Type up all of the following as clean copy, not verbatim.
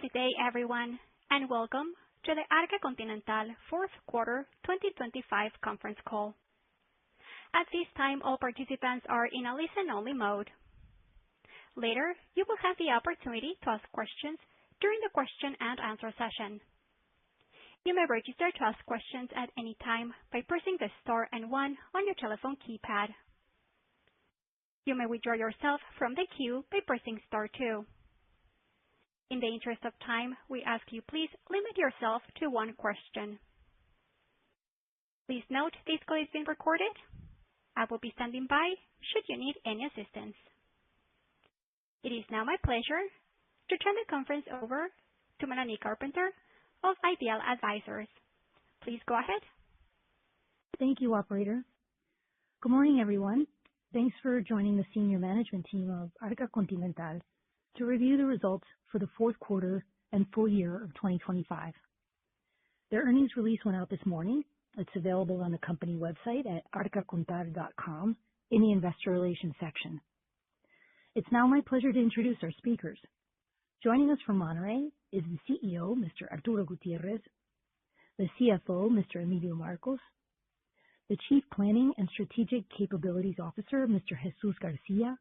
Good day, everyone, and welcome to the Arca Continental Fourth Quarter 2025 conference call. At this time, all participants are in a listen-only mode. Later, you will have the opportunity to ask questions during the question and answer session. You may register to ask questions at any time by pressing the star and one on your telephone keypad. You may withdraw yourself from the queue by pressing star two. In the interest of time, we ask you please limit yourself to one question. Please note this call is being recorded. I will be standing by should you need any assistance. It is now my pleasure to turn the conference over to Melanie Carpenter of Ideal Advisors. Please go ahead. Thank you, operator. Good morning, everyone. Thanks for joining the senior management team of Arca Continental to review the results for the fourth quarter and full year of 2025. Their earnings release went out this morning. It's available on the company website at arcacontal.com in the investor relations section. It's now my pleasure to introduce our speakers. Joining us from Monterrey is the CEO, Mr. Arturo Gutierrez, the CFO, Mr. Emilio Marcos, the Chief Planning and Strategic Capabilities Officer, Mr. Jesus Garcia,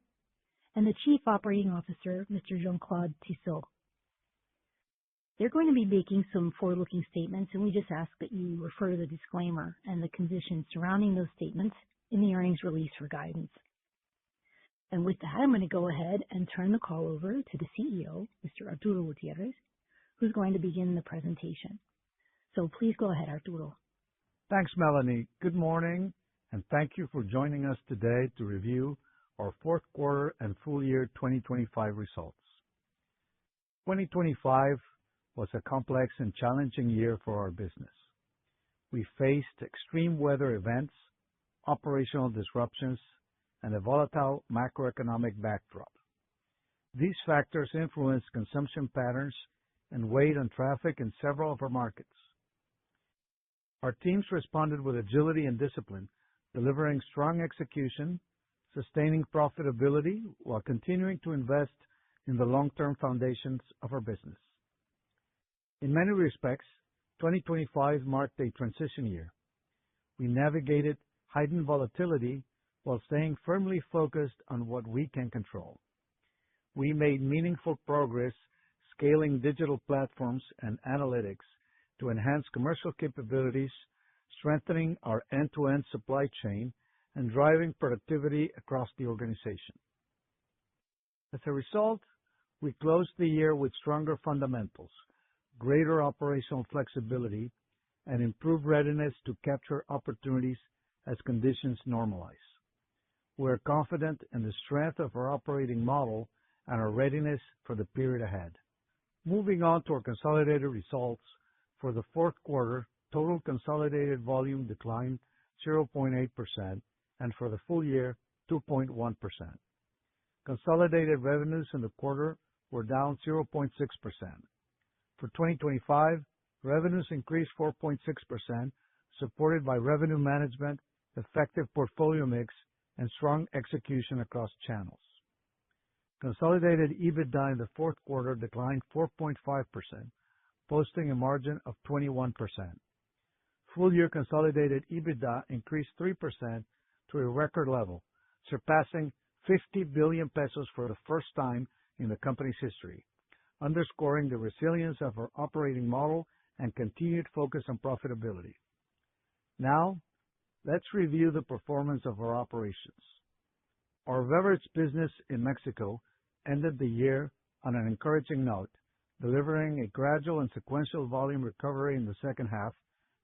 and the Chief Operating Officer, Mr. Jean-Claude Tissot. They're going to be making some forward-looking statements, and we just ask that you refer to the disclaimer and the conditions surrounding those statements in the earnings release for guidance. And with that, I'm going to go ahead and turn the call over to the CEO, Mr. Arturo Gutierrez, who's going to begin the presentation. So please go ahead, Arturo. Thanks, Melanie. Good morning, and thank you for joining us today to review our fourth quarter and full year 2025 results. 2025 was a complex and challenging year for our business. We faced extreme weather events, operational disruptions, and a volatile macroeconomic backdrop. These factors influenced consumption patterns and weighed on traffic in several of our markets. Our teams responded with agility and discipline, delivering strong execution, sustaining profitability while continuing to invest in the long-term foundations of our business. In many respects, 2025 marked a transition year. We navigated heightened volatility while staying firmly focused on what we can control. We made meaningful progress scaling digital platforms and analytics to enhance commercial capabilities, strengthening our end-to-end supply chain, and driving productivity across the organization. As a result, we closed the year with stronger fundamentals, greater operational flexibility, and improved readiness to capture opportunities as conditions normalize. We're confident in the strength of our operating model and our readiness for the period ahead. Moving on to our consolidated results, for the fourth quarter, total consolidated volume declined 0.8%, and for the full year, 2.1%. Consolidated revenues in the quarter were down 0.6%. For 2025, revenues increased 4.6%, supported by revenue management, effective portfolio mix, and strong execution across channels. Consolidated EBITDA in the fourth quarter declined 4.5%, posting a margin of 21%. Full-year consolidated EBITDA increased 3% to a record level, surpassing 50 billion pesos for the first time in the company's history, underscoring the resilience of our operating model and continued focus on profitability. Now, let's review the performance of our operations. Our beverage business in Mexico ended the year on an encouraging note, delivering a gradual and sequential volume recovery in the second half,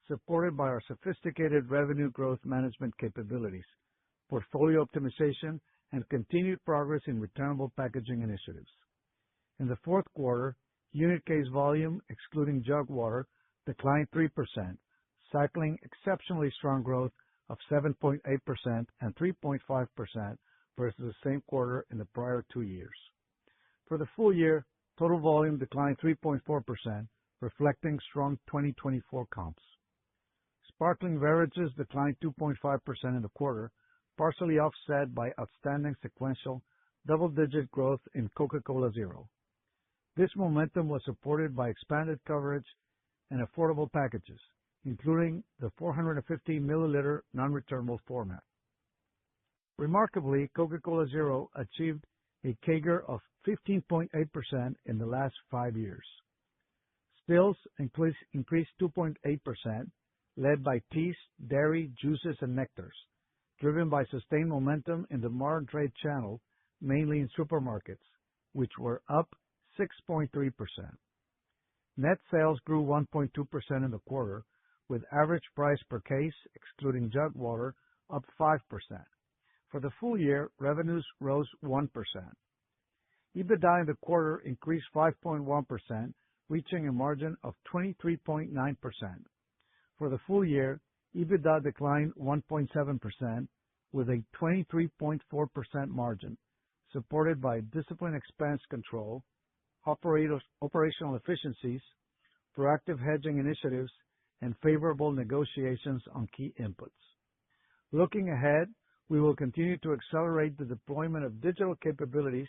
supported by our sophisticated revenue growth management capabilities, portfolio optimization, and continued progress in returnable packaging initiatives. In the fourth quarter, unit case volume, excluding jug water, declined 3%, cycling exceptionally strong growth of 7.8% and 3.5% versus the same quarter in the prior 2 years. For the full year, total volume declined 3.4%, reflecting strong 2024 comps. Sparkling beverages declined 2.5% in the quarter, partially offset by outstanding sequential double-digit growth in Coca-Cola Zero. This momentum was supported by expanded coverage and affordable packages, including the 450 milliliter non-returnable format. Remarkably, Coca-Cola Zero achieved a CAGR of 15.8% in the last 5 years. Stills increased 2.8%, led by teas, dairy, juices, and nectars, driven by sustained momentum in the modern trade channel, mainly in supermarkets, which were up 6.3%. Net sales grew 1.2% in the quarter, with average price per case, excluding jug water, up 5%. For the full year, revenues rose 1%. EBITDA in the quarter increased 5.1%, reaching a margin of 23.9%. For the full year, EBITDA declined 1.7%, with a 23.4% margin, supported by disciplined expense control, operational efficiencies, proactive hedging initiatives, and favorable negotiations on key inputs. Looking ahead, we will continue to accelerate the deployment of digital capabilities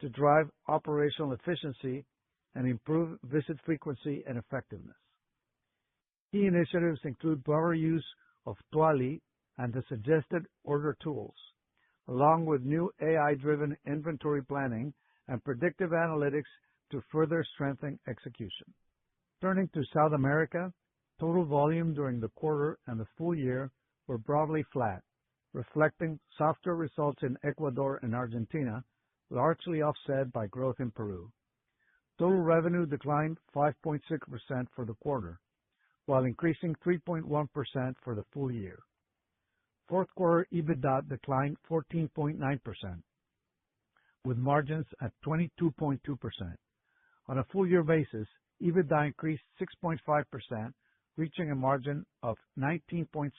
to drive operational efficiency and improve visit frequency and effectiveness. Key initiatives include broader use of Tuali and the suggested order tools, along with new AI-driven inventory planning and predictive analytics to further strengthen execution. Turning to South America, total volume during the quarter and the full year were broadly flat, reflecting softer results in Ecuador and Argentina, largely offset by growth in Peru. Total revenue declined 5.6% for the quarter, while increasing 3.1% for the full year. Fourth quarter EBITDA declined 14.9%, with margins at 22.2%. On a full year basis, EBITDA increased 6.5%, reaching a margin of 19.6%.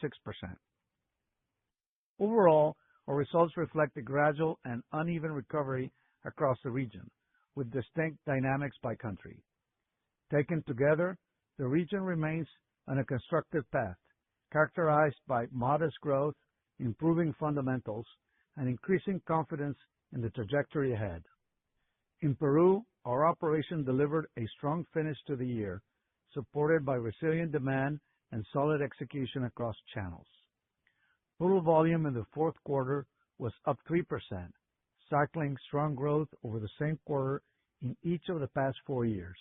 Overall, our results reflect a gradual and uneven recovery across the region, with distinct dynamics by country. Taken together, the region remains on a constructive path, characterized by modest growth, improving fundamentals, and increasing confidence in the trajectory ahead. In Peru, our operation delivered a strong finish to the year, supported by resilient demand and solid execution across channels. Total volume in the fourth quarter was up 3%, cycling strong growth over the same quarter in each of the past 4 years.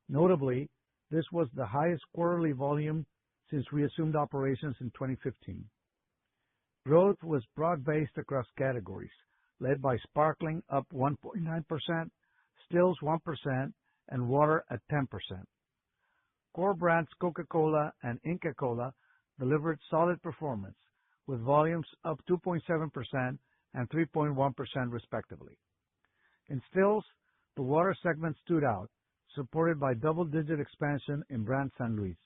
Notably, this was the highest quarterly volume since we assumed operations in 2015. Growth was broad-based across categories, led by sparkling up 1.9%, stills 1%, and water at 10%. Core brands Coca-Cola and Inca Kola delivered solid performance, with volumes up 2.7% and 3.1% respectively. In stills, the water segment stood out, supported by double-digit expansion in brand San Luis.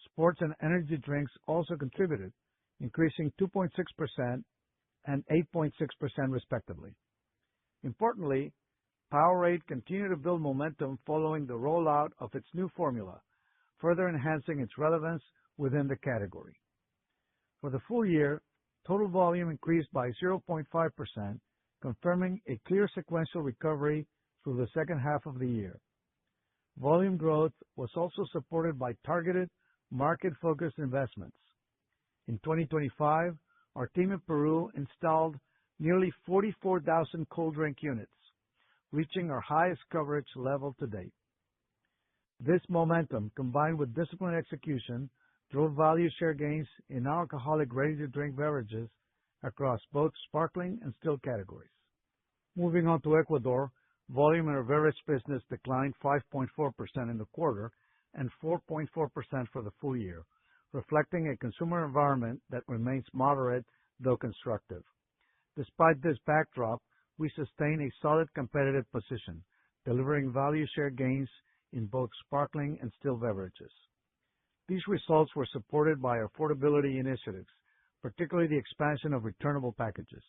Sports and energy drinks also contributed, increasing 2.6% and 8.6% respectively. Importantly, Powerade continued to build momentum following the rollout of its new formula, further enhancing its relevance within the category. For the full year, total volume increased by 0.5%, confirming a clear sequential recovery through the second half of the year. Volume growth was also supported by targeted, market-focused investments. In 2025, our team in Peru installed nearly 44,000 cold drink units, reaching our highest coverage level to date. This momentum, combined with disciplined execution, drove value share gains in alcoholic ready-to-drink beverages across both sparkling and still categories. Moving on to Ecuador, volume in our beverage business declined 5.4% in the quarter and 4.4% for the full year, reflecting a consumer environment that remains moderate, though constructive. Despite this backdrop, we sustain a solid competitive position, delivering value share gains in both sparkling and still beverages. These results were supported by affordability initiatives, particularly the expansion of returnable packages.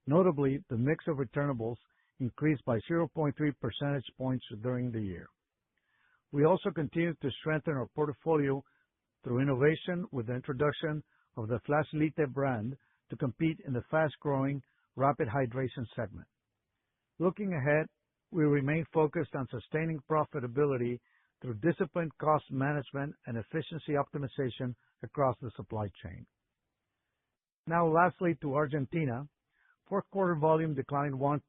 Notably, the mix of returnables increased by 0.3 percentage points during the year. We also continued to strengthen our portfolio through innovation with the introduction of the Flashlyte brand to compete in the fast-growing rapid hydration segment. Looking ahead, we remain focused on sustaining profitability through disciplined cost management and efficiency optimization across the supply chain. Now, lastly, to Argentina, fourth quarter volume declined 1%,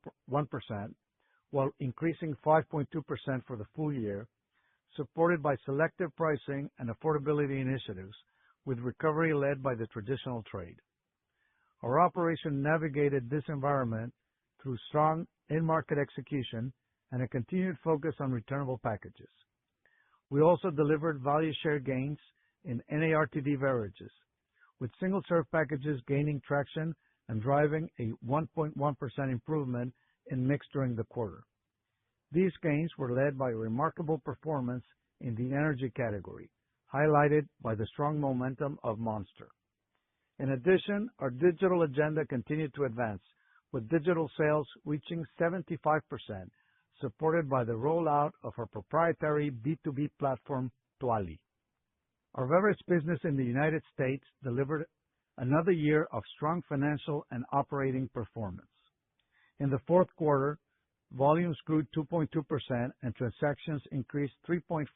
while increasing 5.2% for the full year, supported by selective pricing and affordability initiatives, with recovery led by the traditional trade. Our operation navigated this environment through strong in-market execution and a continued focus on returnable packages. We also delivered value share gains in NARTD beverages, with single-serve packages gaining traction and driving a 1.1% improvement in mix during the quarter. These gains were led by remarkable performance in the energy category, highlighted by the strong momentum of Monster. In addition, our digital agenda continued to advance, with digital sales reaching 75%, supported by the rollout of our proprietary B2B platform, Tuali. Our beverage business in the United States delivered another year of strong financial and operating performance. In the fourth quarter, volumes grew 2.2% and transactions increased 3.5%,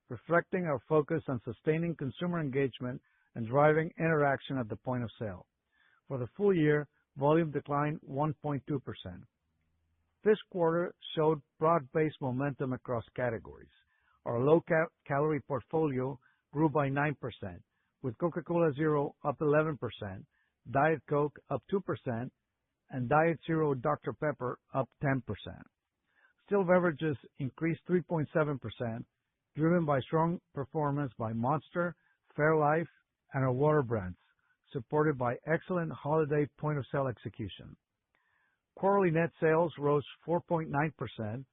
reflecting our focus on sustaining consumer engagement and driving interaction at the point of sale. For the full year, volume declined 1.2%. This quarter showed broad-based momentum across categories. Our low-calorie portfolio grew by 9%, with Coca-Cola Zero up 11%, Diet Coke up 2%, and Diet Zero Dr. Pepper up 10%. Still beverages increased 3.7%, driven by strong performance by Monster, Fairlife, and our water brands, supported by excellent holiday point-of-sale execution. Quarterly net sales rose 4.9%,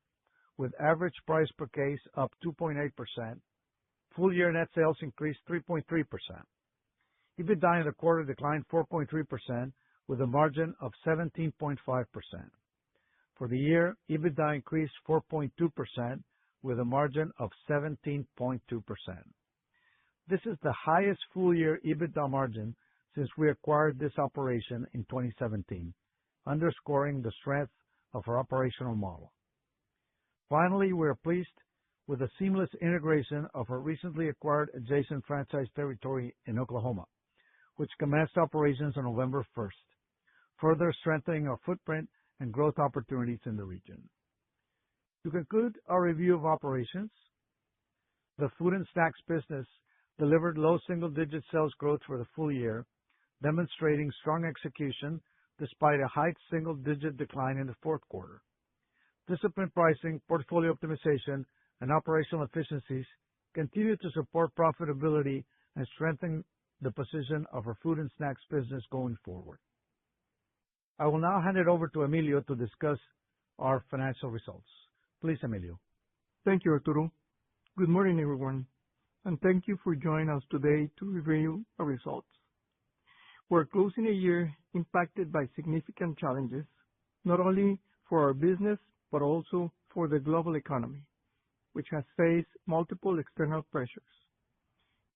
with average price per case up 2.8%. Full-year net sales increased 3.3%. EBITDA in the quarter declined 4.3%, with a margin of 17.5%. For the year, EBITDA increased 4.2%, with a margin of 17.2%. This is the highest full-year EBITDA margin since we acquired this operation in 2017, underscoring the strength of our operational model. Finally, we are pleased with the seamless integration of our recently acquired adjacent franchise territory in Oklahoma, which commenced operations on November 1st, further strengthening our footprint and growth opportunities in the region. To conclude our review of operations, the food and snacks business delivered low single-digit sales growth for the full year, demonstrating strong execution despite a high single-digit decline in the fourth quarter. Disciplined pricing, portfolio optimization, and operational efficiencies continue to support profitability and strengthen the position of our food and snacks business going forward. I will now hand it over to Emilio to discuss our financial results. Please, Emilio. Thank you, Arturo. Good morning, everyone, and thank you for joining us today to review our results. We're closing a year impacted by significant challenges, not only for our business, but also for the global economy, which has faced multiple external pressures.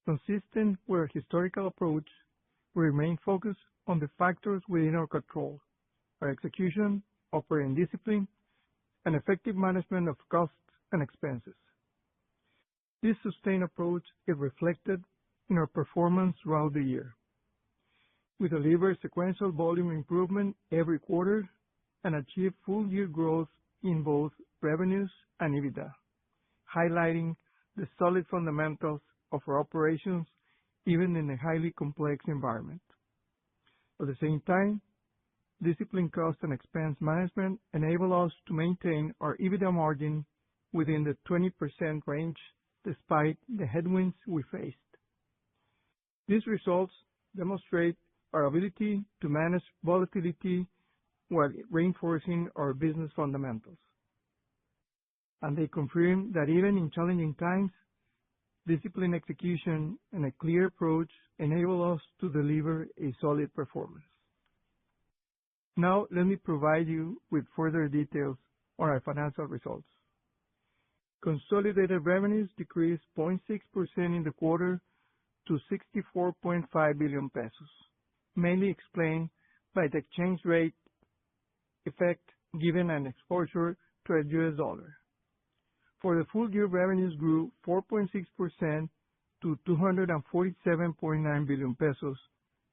Consistent with our historical approach, we remain focused on the factors within our control, our execution, operating discipline, and effective management of costs and expenses. This sustained approach is reflected in our performance throughout the year. We deliver sequential volume improvement every quarter and achieve full-year growth in both revenues and EBITDA, highlighting the solid fundamentals of our operations even in a highly complex environment. At the same time, disciplined cost and expense management enable us to maintain our EBITDA margin within the 20% range despite the headwinds we faced. These results demonstrate our ability to manage volatility while reinforcing our business fundamentals. And they confirm that even in challenging times, disciplined execution and a clear approach enable us to deliver a solid performance. Now, let me provide you with further details on our financial results. Consolidated revenues decreased 0.6% in the quarter to 64.5 billion pesos, mainly explained by the exchange rate effect given an exposure to a US dollar. For the full year, revenues grew 4.6% to 247.9 billion pesos,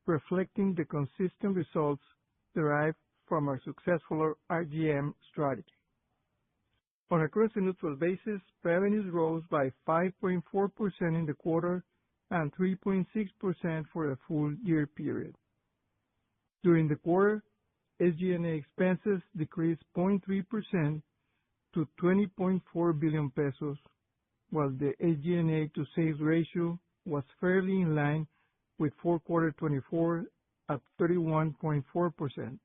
reflecting the consistent results derived from our successful RGM strategy. On a currency-neutral basis, revenues rose by 5.4% in the quarter and 3.6% for the full year period. During the quarter, SG&A expenses decreased 0.3% to 20.4 billion pesos, while the SG&A to sales ratio was fairly in line with fourth quarter 24 at 31.4%,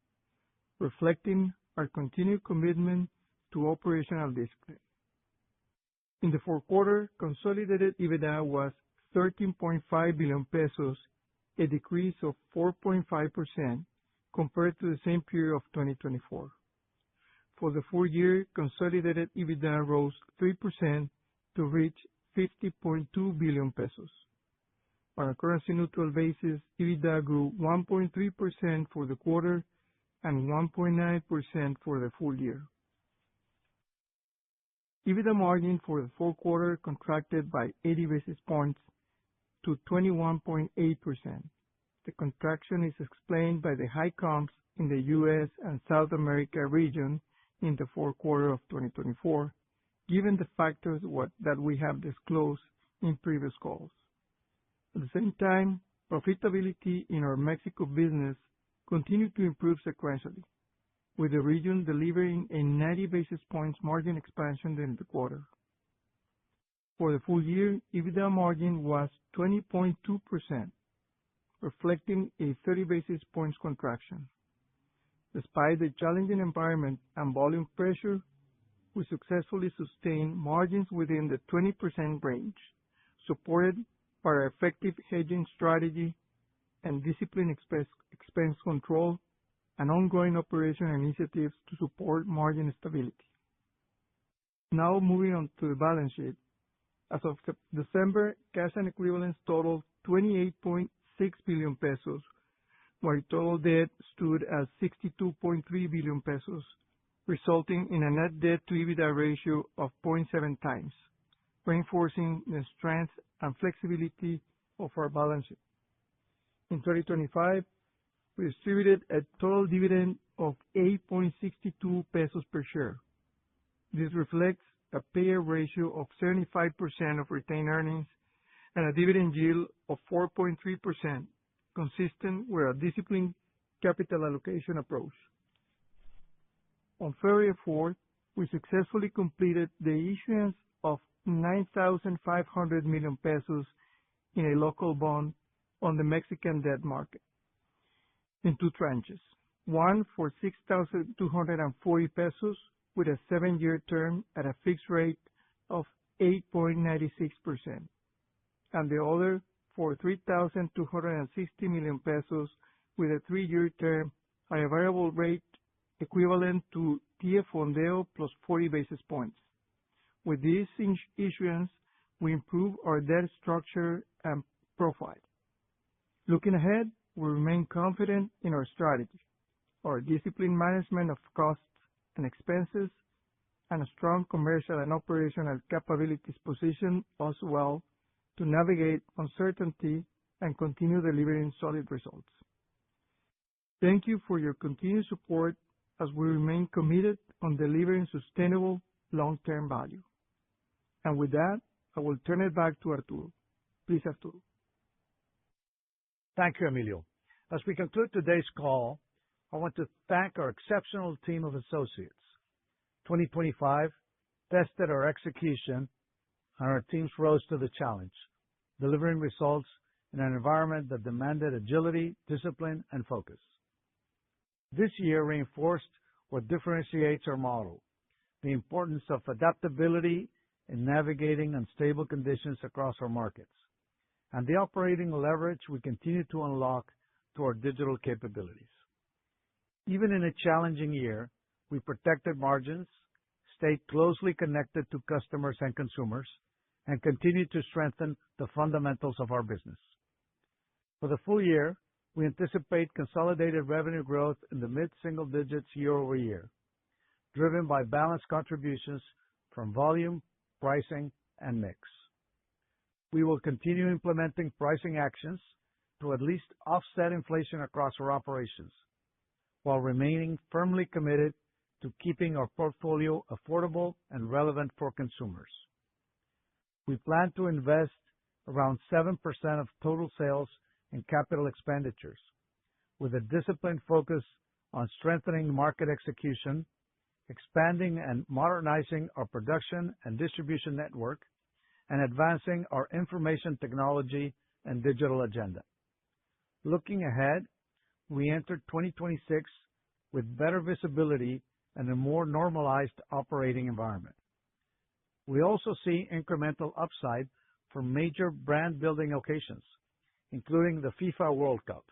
reflecting our continued commitment to operational discipline. In the fourth quarter, consolidated EBITDA was 13.5 billion pesos, a decrease of 4.5% compared to the same period of 2024. For the full year, consolidated EBITDA rose 3% to reach 50.2 billion pesos. On a currency-neutral basis, EBITDA grew 1.3% for the quarter and 1.9% for the full year. EBITDA margin for the fourth quarter contracted by 80 basis points to 21.8%. The contraction is explained by the high comps in the U.S. and South America region in the fourth quarter of 2024, given the factors that we have disclosed in previous calls. At the same time, profitability in our Mexico business continued to improve sequentially, with the region delivering a 90 basis points margin expansion during the quarter. For the full year, EBITDA margin was 20.2%, reflecting a 30 basis points contraction. Despite the challenging environment and volume pressure, we successfully sustained margins within the 20% range, supported by our effective hedging strategy and disciplined expense control and ongoing operational initiatives to support margin stability. Now moving on to the balance sheet. As of December, cash and equivalents totaled 28.6 billion pesos, while total debt stood at 62.3 billion pesos, resulting in a net debt to EBITDA ratio of 0.7 times, reinforcing the strength and flexibility of our balance sheet. In 2025, we distributed a total dividend of 8.62 pesos per share. This reflects a payout ratio of 75% of retained earnings and a dividend yield of 4.3%, consistent with a disciplined capital allocation approach. On February 4th, we successfully completed the issuance of 9,500 million pesos in a local bond on the Mexican debt market in two tranches, one for 6,240 pesos with a 7-year term at a fixed rate of 8.96%, and the other for 3,260 million pesos with a 3-year term at a variable rate equivalent to TIIE Fondeo plus 40 basis points. With this issuance, we improve our debt structure and profile. Looking ahead, we remain confident in our strategy. Our disciplined management of costs and expenses and a strong commercial and operational capabilities position us well to navigate uncertainty and continue delivering solid results. Thank you for your continued support as we remain committed on delivering sustainable long-term value. And with that, I will turn it back to Arturo. Please, Arturo. Thank you, Emilio. As we conclude today's call, I want to thank our exceptional team of associates. 2025 tested our execution, and our teams rose to the challenge, delivering results in an environment that demanded agility, discipline, and focus. This year reinforced what differentiates our model, the importance of adaptability in navigating unstable conditions across our markets, and the operating leverage we continue to unlock to our digital capabilities. Even in a challenging year, we protected margins, stayed closely connected to customers and consumers, and continued to strengthen the fundamentals of our business. For the full year, we anticipate consolidated revenue growth in the mid-single digits year-over-year, driven by balanced contributions from volume, pricing, and mix. We will continue implementing pricing actions to at least offset inflation across our operations, while remaining firmly committed to keeping our portfolio affordable and relevant for consumers. We plan to invest around 7% of total sales in capital expenditures, with a disciplined focus on strengthening market execution, expanding and modernizing our production and distribution network, and advancing our information technology and digital agenda. Looking ahead, we enter 2026 with better visibility and a more normalized operating environment. We also see incremental upside from major brand-building occasions, including the FIFA World Cup.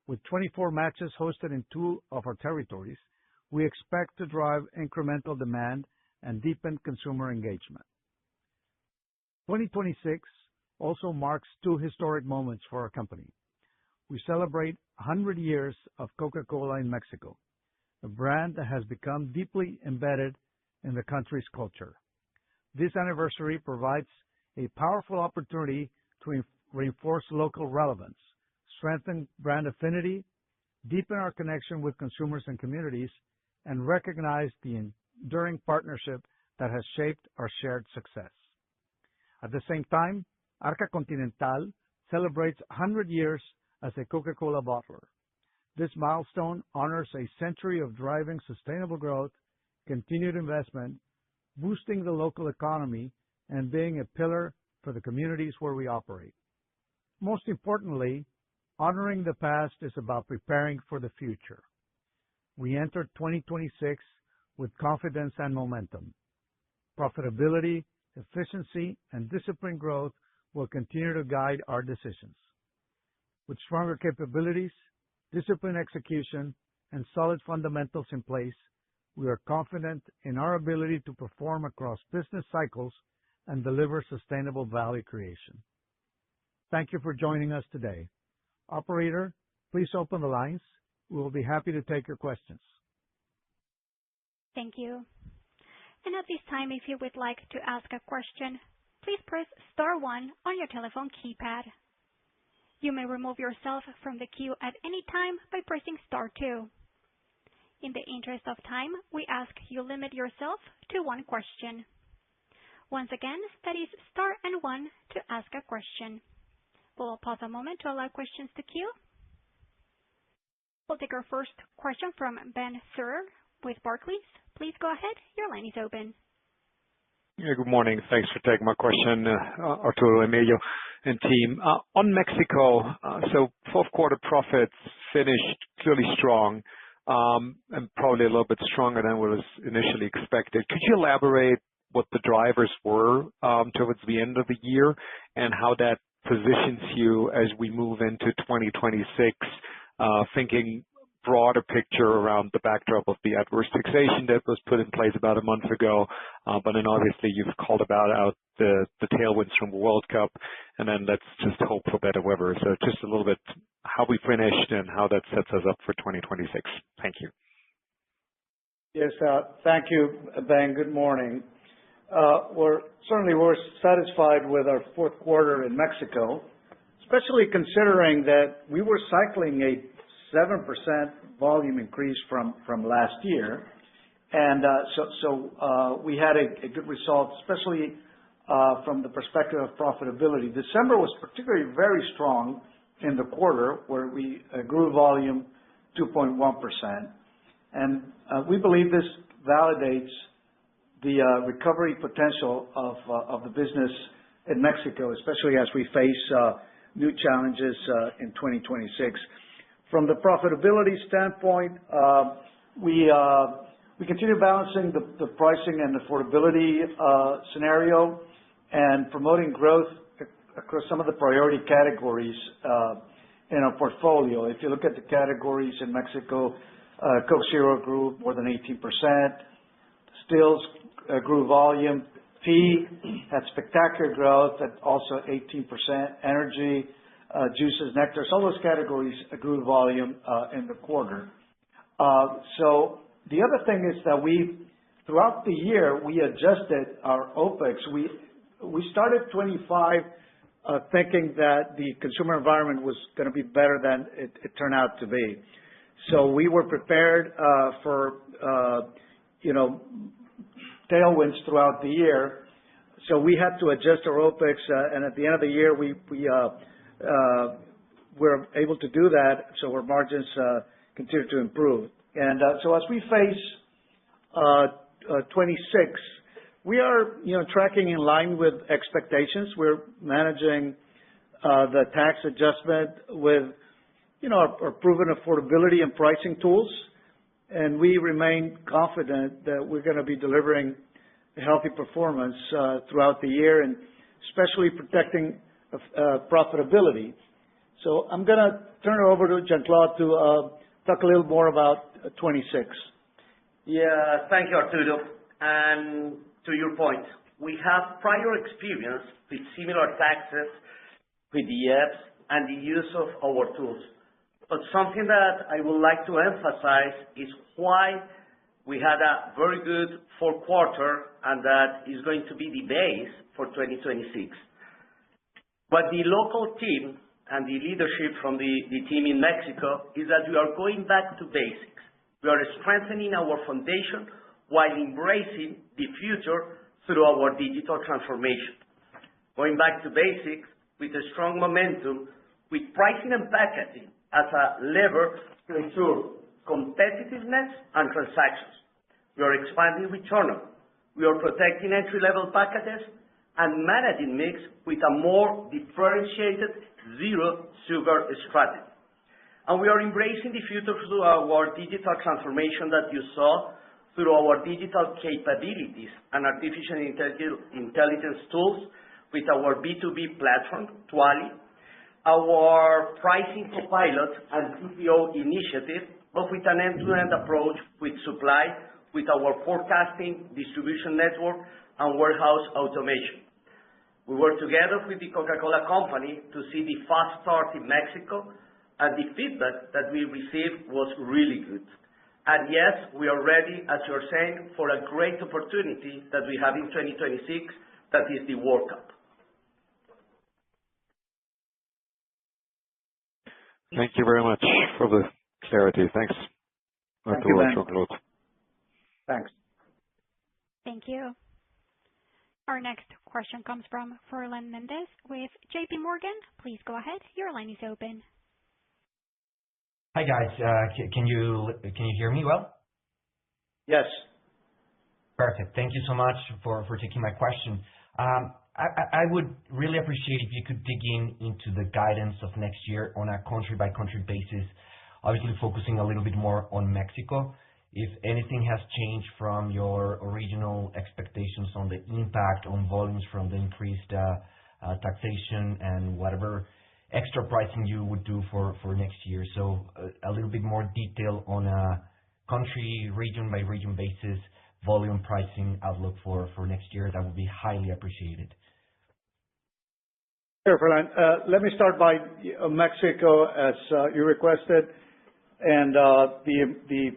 With 24 matches hosted in 2 of our territories, we expect to drive incremental demand and deepen consumer engagement. 2026 also marks 2 historic moments for our company. We celebrate 100 years of Coca-Cola in Mexico, a brand that has become deeply embedded in the country's culture. This anniversary provides a powerful opportunity to reinforce local relevance, strengthen brand affinity, deepen our connection with consumers and communities, and recognize the enduring partnership that has shaped our shared success. At the same time, Arca Continental celebrates 100 years as a Coca-Cola bottler. This milestone honors a century of driving sustainable growth, continued investment, boosting the local economy, and being a pillar for the communities where we operate. Most importantly, honoring the past is about preparing for the future. We enter 2026 with confidence and momentum. Profitability, efficiency, and disciplined growth will continue to guide our decisions. With stronger capabilities, disciplined execution, and solid fundamentals in place, we are confident in our ability to perform across business cycles and deliver sustainable value creation. Thank you for joining us today. Operator, please open the lines. We will be happy to take your questions. Thank you. And at this time, if you would like to ask a question, please press star 1 on your telephone keypad. You may remove yourself from the queue at any time by pressing star 2. In the interest of time, we ask you limit yourself to 1 question. Once again, that is star and 1 to ask a question. We'll pause a moment to allow questions to queue. We'll take our first question from Ben Theurer with Barclays. Please go ahead. Your line is open. Yeah, good morning. Thanks for taking my question, Arturo, Emilio, and team. On Mexico, so fourth quarter profits finished clearly strong, and probably a little bit stronger than what was initially expected. Could you elaborate what the drivers were towards the end of the year and how that positions you as we move into 2026, thinking broader picture around the backdrop of the adverse taxation that was put in place about a month ago, but then obviously you've called out the tailwinds from the World Cup, and then let's just hope for better weather. So just a little bit how we finished and how that sets us up for 2026. Thank you. Yes, thank you, Ben. Good morning. We're satisfied with our fourth quarter in Mexico, especially considering that we were cycling a 7% volume increase from last year. And so we had a good result, especially from the perspective of profitability. December was particularly very strong in the quarter, where we grew volume 2.1%. And we believe this validates the recovery potential of the business in Mexico, especially as we face new challenges in 2026. From the profitability standpoint, we continue balancing the pricing and affordability scenario and promoting growth across some of the priority categories in our portfolio. If you look at the categories in Mexico, Coke Zero grew more than 18%. Stills grew volume. Tea had spectacular growth at also 18%. Energy, juices, nectars, all those categories grew volume in the quarter. So The other thing is that throughout the year, we adjusted our OpEx. We started 25 thinking that the consumer environment was going to be better than it turned out to be. So we were prepared for tailwinds throughout the year. So we had to adjust our OpEx, and at the end of the year, we were able to do that. So our margins continue to improve. And so as we face 26, we are tracking in line with expectations. We're managing the tax adjustment with our proven affordability and pricing tools, and we remain confident that we're going to be delivering a healthy performance throughout the year, and especially protecting profitability. So I'm going to turn it over to Jean-Claude to talk a little more about 26. Yeah, thank you, Arturo. And to your point, we have prior experience with similar taxes, with the apps, and the use of our tools. But something that I would like to emphasize is why we had a very good fourth quarter, and that is going to be the base for 2026. But the local team and the leadership from the team in Mexico is that we are going back to basics. We are strengthening our foundation while embracing the future through our digital transformation. Going back to basics with a strong momentum, with pricing and packaging as a lever to ensure competitiveness and transactions. We are expanding returnable. We are protecting entry-level packages and managing mix with a more differentiated zero sugar strategy. And we are embracing the future through our digital transformation that you saw, through our digital capabilities and artificial intelligence tools with our B2B platform, Tuali, our pricing copilot and TPO initiative, but with an end-to-end approach with supply, with our forecasting, distribution network, and warehouse automation. We worked together with the Coca-Cola Company to see the fast start in Mexico, and the feedback that we received was really good. And yes, we are ready, as you're saying, for a great opportunity that we have in 2026, that is the World Cup. Thank you very much for the clarity. Thanks. Thank you, Ben. Jean-Claude. Thanks. Thank you. Our next question comes from Fernand Mendez with JP Morgan. Please go ahead. Your line is open. Hi, guys. Can you hear me well? Yes. Perfect. Thank you so much for taking my question. I would really appreciate if you could dig into the guidance of next year on a country-by-country basis, obviously focusing a little bit more on Mexico. If anything has changed from your original expectations on the impact on volumes from the increased taxation and whatever extra pricing you would do for next year. So a little bit more detail on a country, region-by-region basis, volume pricing outlook for next year, that would be highly appreciated. Sure, Fernand. Let me start by Mexico, as you requested. And the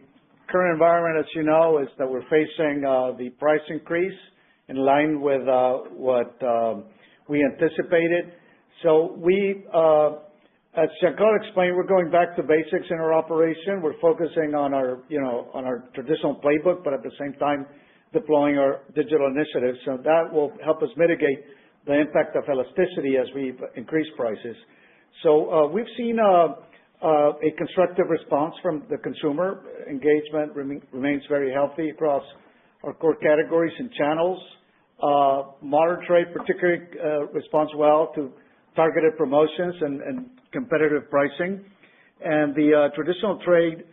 current environment, as you know, is that we're facing the price increase in line with what we anticipated. So we, as Jean-Claude explained, we're going back to basics in our operation. We're focusing on our traditional playbook, but at the same time deploying our digital initiatives. So that will help us mitigate the impact of elasticity as we've increased prices. So we've seen a constructive response from the consumer. Engagement remains very healthy across our core categories and channels. Modern trade particularly responds well to targeted promotions and competitive pricing. And the traditional trade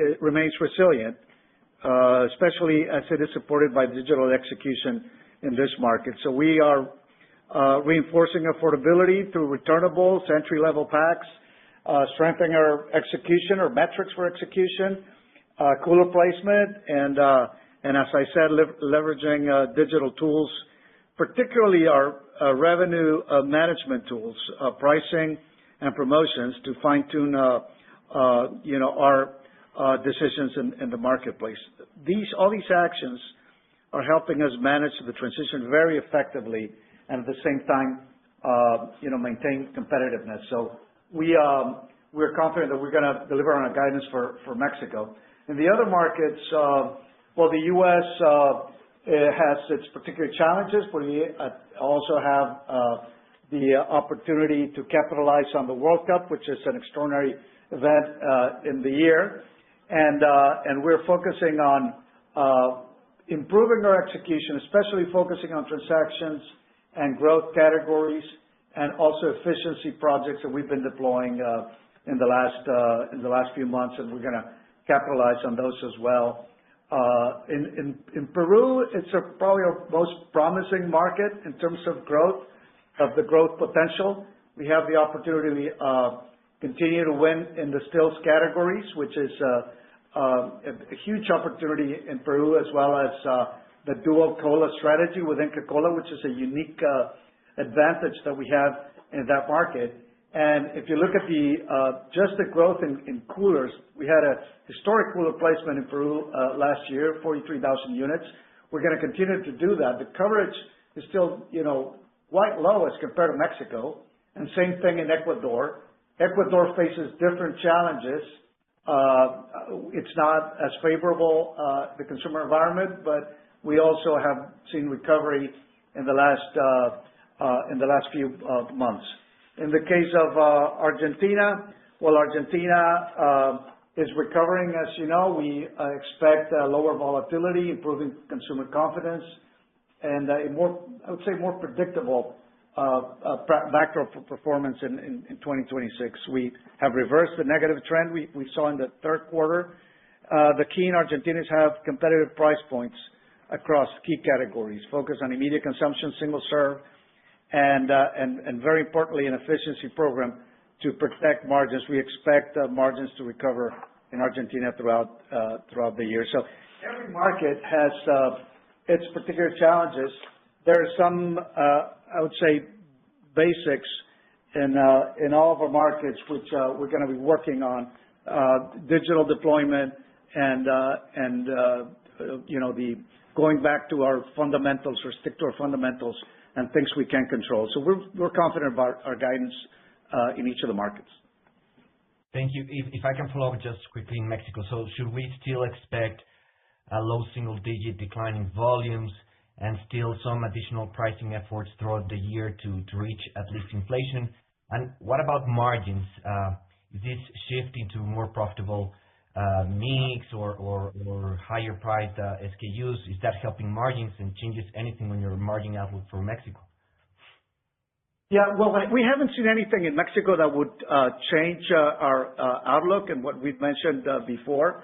it remains resilient, especially as it is supported by digital execution in this market. So we are reinforcing affordability through returnables, entry-level packs, strengthening our execution, our metrics for execution, cooler placement, and as I said, leveraging digital tools, particularly our revenue management tools, pricing and promotions to fine-tune our decisions in the marketplace. All these actions are helping us manage the transition very effectively and at the same time, maintain competitiveness. So we're confident that we're going to deliver on our guidance for Mexico. In the other markets, the U.S. has its particular challenges, but we also have the opportunity to capitalize on the World Cup, which is an extraordinary event in the year. And we're focusing on improving our execution, especially focusing on transactions and growth categories, and also efficiency projects that we've been deploying in the last few months, and we're going to capitalize on those as well. In Peru, it's probably our most promising market in terms of the growth potential. We have the opportunity to continue to win in the stills categories, which is a huge opportunity in Peru, as well as the dual cola strategy with Inca Kola, which is a unique advantage that we have in that market. And if you look at just the growth in coolers, we had a historic cooler placement in Peru last year, 43,000 units. We're going to continue to do that. The coverage is still, quite low as compared to Mexico, and same thing in Ecuador. Ecuador faces different challenges. It's not as favorable, the consumer environment, but we also have seen recovery in the last few months. In the case of Argentina, Argentina is recovering. As you know, we expect lower volatility, improving consumer confidence, and I would say more predictable backdrop for performance in 2026. We have reversed the negative trend we saw in the third quarter. The key in Argentina is have competitive price points across key categories, focus on immediate consumption, single serve, and very importantly, an efficiency program to protect margins. We expect margins to recover in Argentina throughout the year. So every market has its particular challenges. There are some, I would say, basics in all of our markets, which we're going to be working on, digital deployment and the going back to our fundamentals or stick to our fundamentals and things we can control. So we're confident about our guidance in each of the markets. Thank you. If I can follow up just quickly in Mexico. So should we still expect a low single-digit decline in volumes and still some additional pricing efforts throughout the year to reach at least inflation? And what about margins? Is this shifting to more profitable mix or higher priced SKUs? Is that helping margins and changes anything on your margin outlook for Mexico? Yeah, well, we haven't seen anything in Mexico that would change our outlook and what we've mentioned before.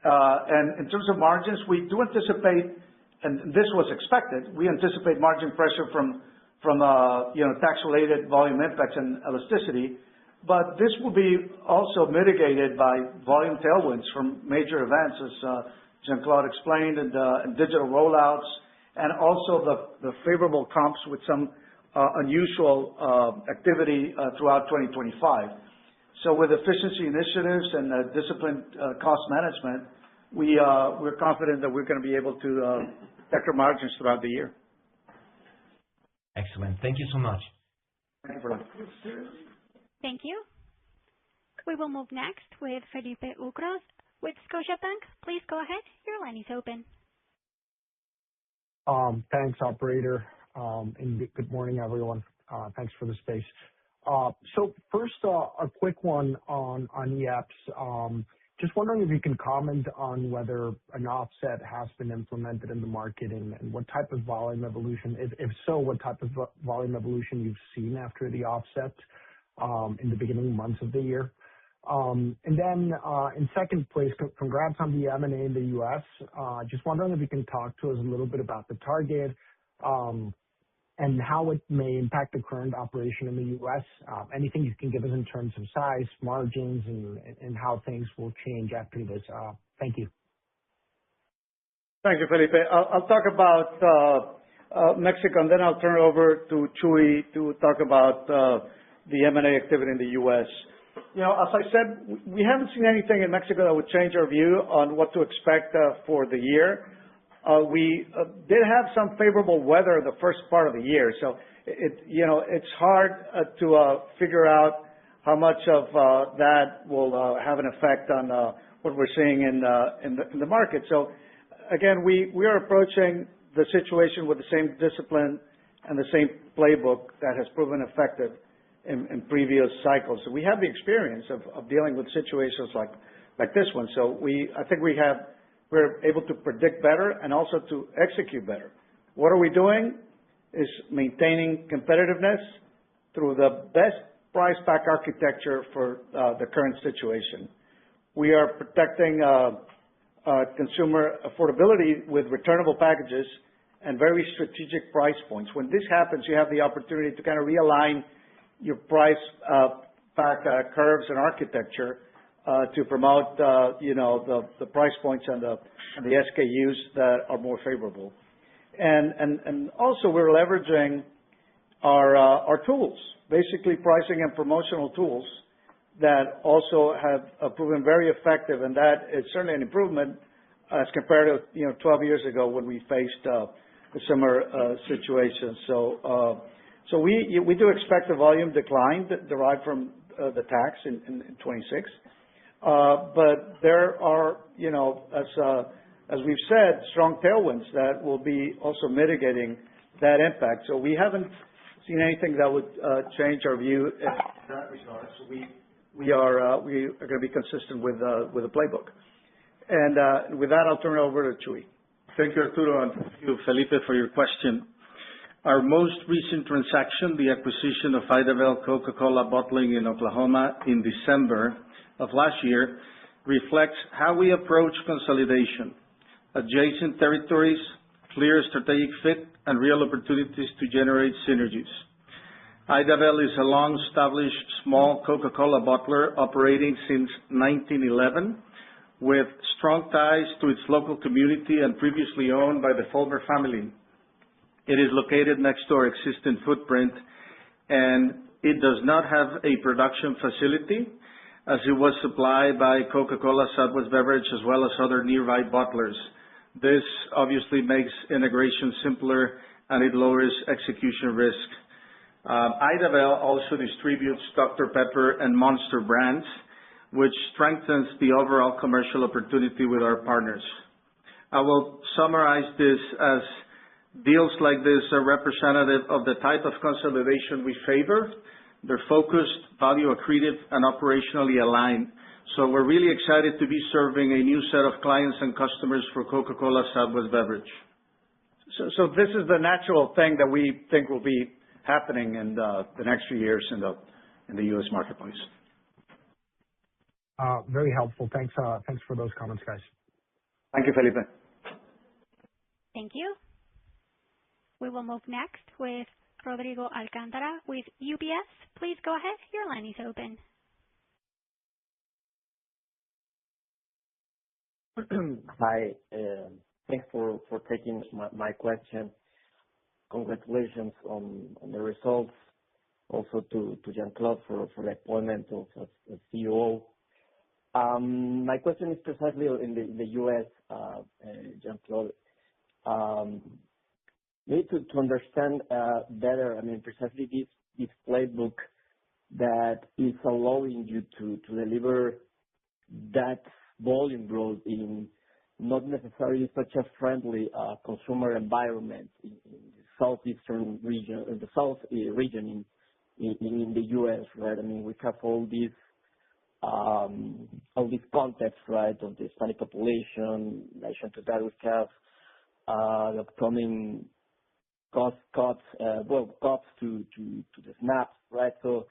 And in terms of margins, we do anticipate, and this was expected, we anticipate margin pressure from tax-related volume impacts and elasticity. But this will be also mitigated by volume tailwinds from major events, as Jean-Claude explained, and digital rollouts, and also the favorable comps with some unusual activity throughout 2025. So with efficiency initiatives and disciplined cost management, we're confident that we're going to be able to protect our margins throughout the year. Excellent. Thank you so much. Thank you for that. Thank you. We will move next with Felipe Ucros with Scotiabank. Please go ahead. Your line is open. Thanks, operator. And good morning, everyone. Thanks for the space. So first, a quick one on EAPs. Just wondering if you can comment on whether an offset has been implemented in the market and what type of volume evolution, if so, what type of volume evolution you've seen after the offset in the beginning months of the year. And then in second place, congrats on the M&A in the U.S. Just wondering if you can talk to us a little bit about the target and how it may impact the current operation in the U.S. Anything you can give us in terms of size, margins, and how things will change after this. Thank you. Thank you, Felipe. I'll talk about Mexico, and then I'll turn it over to Chuy to talk about the M&A activity in the U.S. As I said, we haven't seen anything in Mexico that would change our view on what to expect for the year. We did have some favorable weather the first part of the year, so it's hard to figure out how much of that will have an effect on what we're seeing in the market. So again, we are approaching the situation with the same discipline and the same playbook that has proven effective in previous cycles. So we have the experience of dealing with situations like this one. So I think we're able to predict better and also to execute better. What are we doing? Is maintaining competitiveness through the best price pack architecture for the current situation. We are protecting consumer affordability with returnable packages and very strategic price points. When this happens, you have the opportunity to kind of realign your price pack curves and architecture to promote the price points and the SKUs that are more favorable. And also we're leveraging our tools, basically pricing and promotional tools that also have proven very effective, and that is certainly an improvement as compared to 12 years ago when we faced a similar situation. So we do expect a volume decline derived from the tax in 26. But there are, as we've said, strong tailwinds that will be also mitigating that impact. So we haven't seen anything that would change our view in that regard. So we are going to be consistent with the playbook. And with that, I'll turn it over to Chuy. Thank you, Arturo, and thank you, Felipe, for your question. Our most recent transaction, the acquisition of Idabel Coca-Cola Bottling in Oklahoma in December of last year, reflects how we approach consolidation, adjacent territories, clear strategic fit, and real opportunities to generate synergies. Idabel is a long-established small Coca-Cola bottler operating since 1911, with strong ties to its local community and previously owned by the Fulmer family. It is located next to our existing footprint, and it does not have a production facility, as it was supplied by Coca-Cola Southwest Beverage as well as other nearby bottlers. This obviously makes integration simpler, and it lowers execution risk. Idabel also distributes Dr. Pepper and Monster brands, which strengthens the overall commercial opportunity with our partners. I will summarize this as deals like this are representative of the type of consolidation we favor. They're focused, value accretive, and operationally aligned. So we're really excited to be serving a new set of clients and customers for Coca-Cola Southwest Beverage. So this is the natural thing that we think will be happening in the next few years in the U.S. marketplace. Very helpful. Thanks for those comments, guys. Thank you, Felipe. Thank you. We will move next with Rodrigo Alcántara with UBS. Please go ahead. Your line is open. Hi. Thanks for taking my question. Congratulations on the results. Also to Jean-Claude for the appointment of CEO. My question is precisely in the U.S., Jean-Claude. Need to understand better, precisely this playbook that is allowing you to deliver that volume growth in not necessarily such a friendly consumer environment in the southeastern region, in the south region in the U.S., right? We have all this context, right, of the Hispanic population. In addition to that, we have the upcoming cost cuts to the SNAP, right? So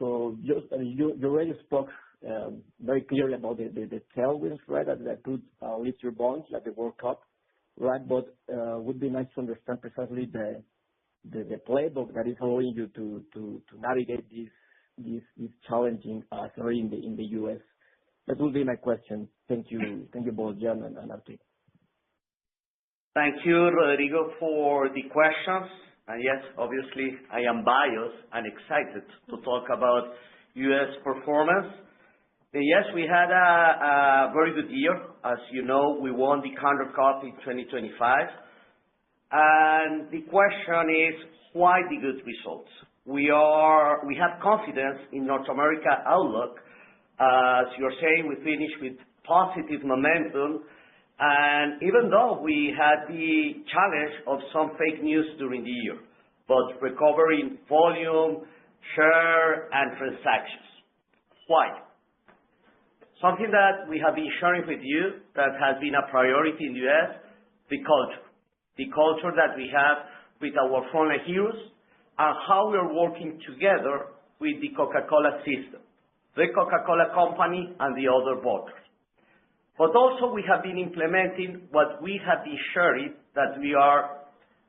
you already spoke very clearly about the tailwinds, right, that could lift your bonds, like the World Cup, right? But would be nice to understand precisely the playbook that is allowing you to navigate this challenging scenario in the U.S. That would be my question. Thank you both, Jan and Arturo. Thank you, Rodrigo, for the questions. And yes, obviously, I am biased and excited to talk about U.S. performance. Yes, we had a very good year. As you know, we won the Counter Cup in 2025. And the question is, why the good results? We have confidence in North America outlook. As you're saying, we finished with positive momentum. And even though we had the challenge of some fake news during the year, but recovery in volume, share, and transactions. Why? Something that we have been sharing with you that has been a priority in the U.S., the culture. The culture that we have with our frontline heroes and how we are working together with the Coca-Cola system, the Coca-Cola Company, and the other bottlers. But also we have been implementing what we have been sharing that we are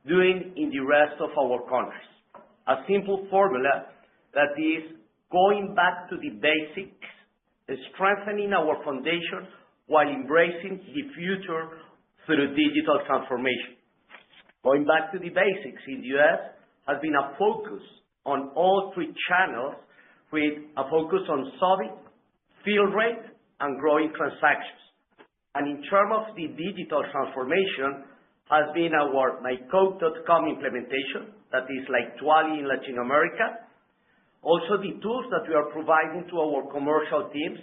doing in the rest of our countries. A simple formula that is going back to the basics, strengthening our foundation while embracing the future through digital transformation. Going back to the basics in the U.S. has been a focus on all three channels with a focus on solving, fill rate, and growing transactions. And in terms of the digital transformation has been our mycoke.com implementation, that is like Tuali in Latin America. Also the tools that we are providing to our commercial teams,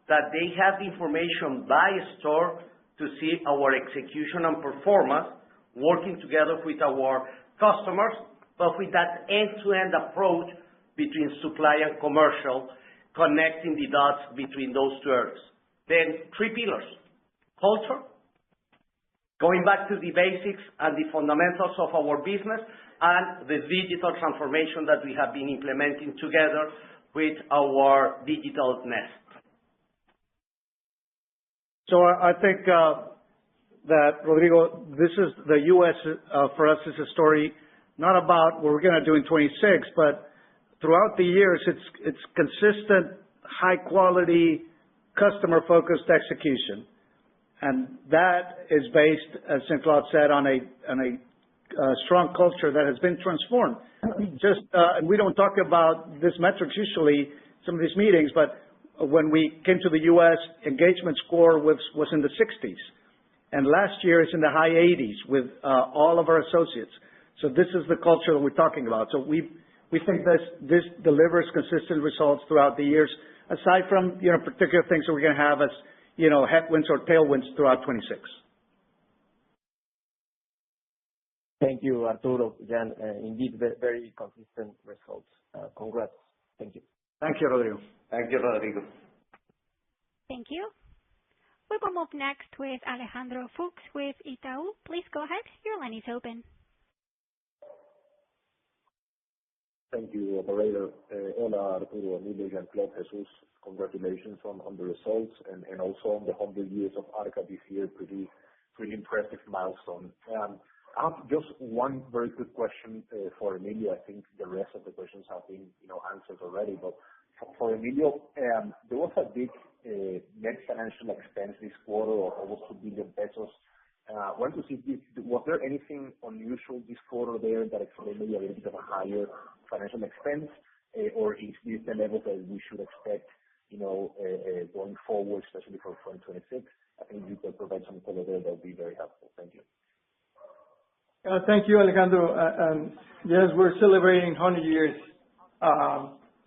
that they have the information by store to see our execution and performance, working together with our customers, but with that end-to-end approach between supply and commercial, connecting the dots between those two areas. Then 3 pillars: culture, going back to the basics and the fundamentals of our business, and the digital transformation that we have been implementing together with our digital nest. So I think that, Rodrigo, this is the U.S. For us is a story not about what we're going to do in 26, but throughout the years, it's consistent, high quality, customer focused execution. And that is based, as St. Claude said, on a strong culture that has been transformed. And we don't talk about this metrics usually, some of these meetings, but when we came to the U.S., engagement score was in the 60s. And last year it's in the high 80s with all of our associates. So this is the culture that we're talking about. So we think this delivers consistent results throughout the years, aside from particular things that we're going to have as headwinds or tailwinds throughout 26. Thank you, Arturo. Again, indeed, very consistent results. Congrats. Thank you. Thank you, Rodrigo. Thank you, Rodrigo. Thank you. We will move next with Alejandro Fuchs with Itaú. Please go ahead. Your line is open. Thank you, operator. Hola, Arturo, Emilio, Jean-Claude, Jesus. Congratulations on the results and also on the 100 years of Arca this year. Pretty impressive milestone. I have just one very quick question for Emilio. I think the rest of the questions have been answered already. But for Emilio, there was a big net financial expense this quarter of almost 2 billion pesos. I want to see, was there anything unusual this quarter there that explained maybe a little bit of a higher financial expense, or is this the level that we should expect, going forward, especially for 2026? I think you could provide some color there. That would be very helpful. Thank you. Thank you, Alejandro. Yes, we're celebrating 100 years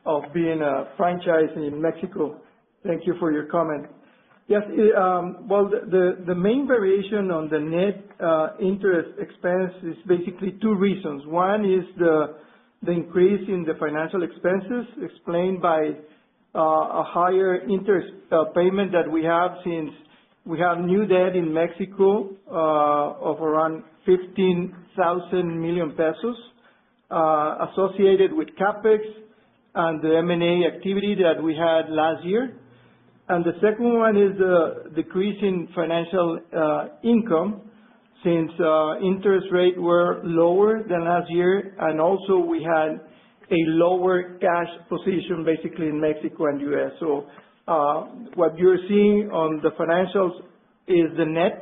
of being a franchise in Mexico. Thank you for your comment. Yes, well, the main variation on the net interest expense is basically 2 reasons. One is the increase in the financial expenses explained by a higher interest payment that we have since we have new debt in Mexico of around 15,000 million pesos associated with CapEx and the M&A activity that we had last year. And the second one is the decrease in financial income since interest rates were lower than last year, and also we had a lower cash position basically in Mexico and U.S. So what you're seeing on the financials is the net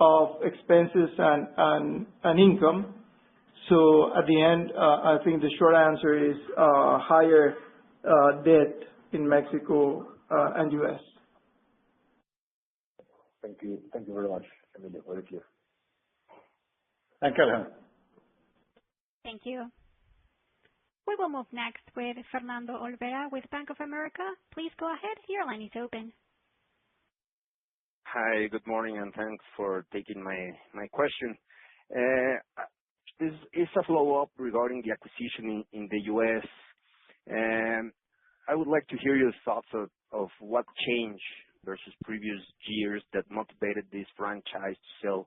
of expenses and income. So at the end, I think the short answer is higher debt in Mexico and U.S. Thank you. Thank you very much, Emilio. Very clear. Thank you, Alejandro. Thank you. We will move next with Fernando Olvera with Bank of America. Please go ahead. Your line is open. Hi, good morning, and thanks for taking my question. This is a follow-up regarding the acquisition in the U.S. I would like to hear your thoughts of what changed versus previous years that motivated this franchise to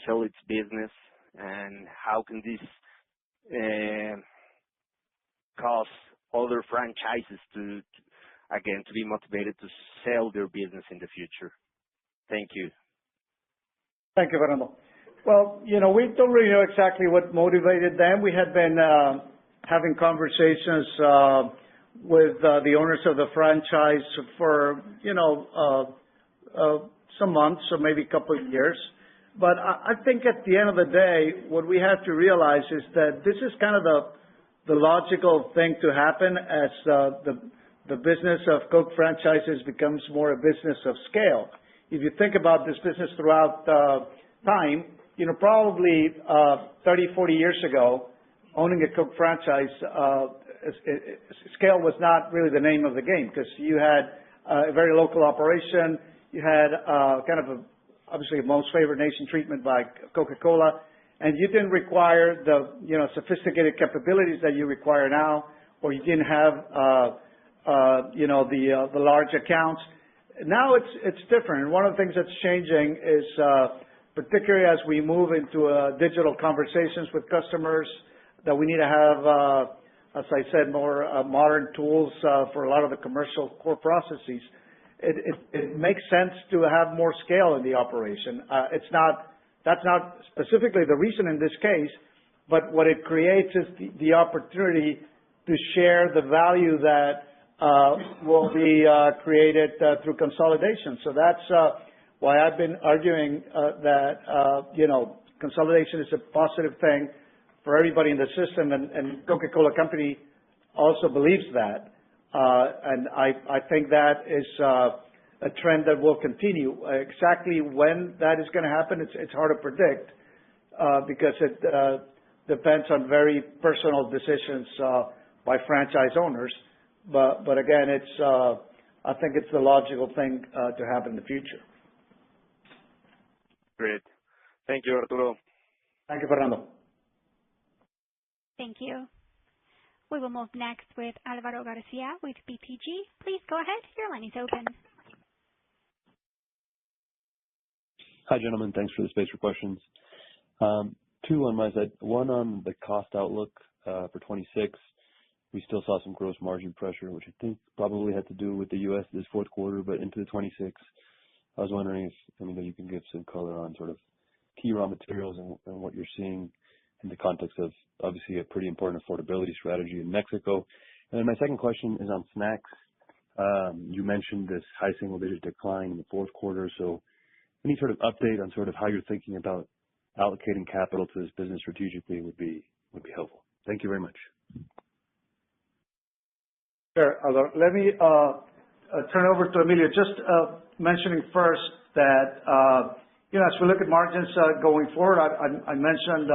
sell its business, and how can this cause other franchises to be motivated to sell their business in the future? Thank you. Thank you, Fernando. Well, we don't really know exactly what motivated them. We had been having conversations with the owners of the franchise for, some months or maybe a couple of years. But I think at the end of the day, what we have to realize is that this is kind of the logical thing to happen as the business of Coke franchises becomes more a business of scale. If you think about this business throughout time, probably 30, 40 years ago, owning a Coke franchise, scale was not really the name of the game because you had a very local operation. You had kind of obviously a most favored nation treatment by Coca-Cola, and you didn't require the sophisticated capabilities that you require now, or you didn't have the large accounts. Now it's different. And one of the things that's changing is particularly as we move into digital conversations with customers, that we need to have, as I said, more modern tools for a lot of the commercial core processes. It makes sense to have more scale in the operation. That's not specifically the reason in this case, but what it creates is the opportunity to share the value that will be created through consolidation. So that's why I've been arguing that consolidation is a positive thing for everybody in the system, and Coca-Cola Company also believes that. And I think that is a trend that will continue. Exactly when that is going to happen, it's hard to predict because it depends on very personal decisions by franchise owners. But again, I think it's the logical thing to happen in the future. Great. Thank you, Arturo. Thank you, Fernando. Thank you. We will move next with Alvaro Garcia with BTG. Please go ahead. Your line is open. Hi, gentlemen. Thanks for the space for questions. Two on my side. One on the cost outlook for 26. We still saw some gross margin pressure, which I think probably had to do with the U.S. this fourth quarter, but into the 26. I was wondering if you can give some color on sort of key raw materials and what you're seeing in the context of obviously a pretty important affordability strategy in Mexico. And then my second question is on snacks. You mentioned this high single-digit decline in the fourth quarter. So any sort of update on sort of how you're thinking about allocating capital to this business strategically would be helpful. Thank you very much. Sure. Let me turn over to Emilio. Just mentioning first that as we look at margins going forward, I mentioned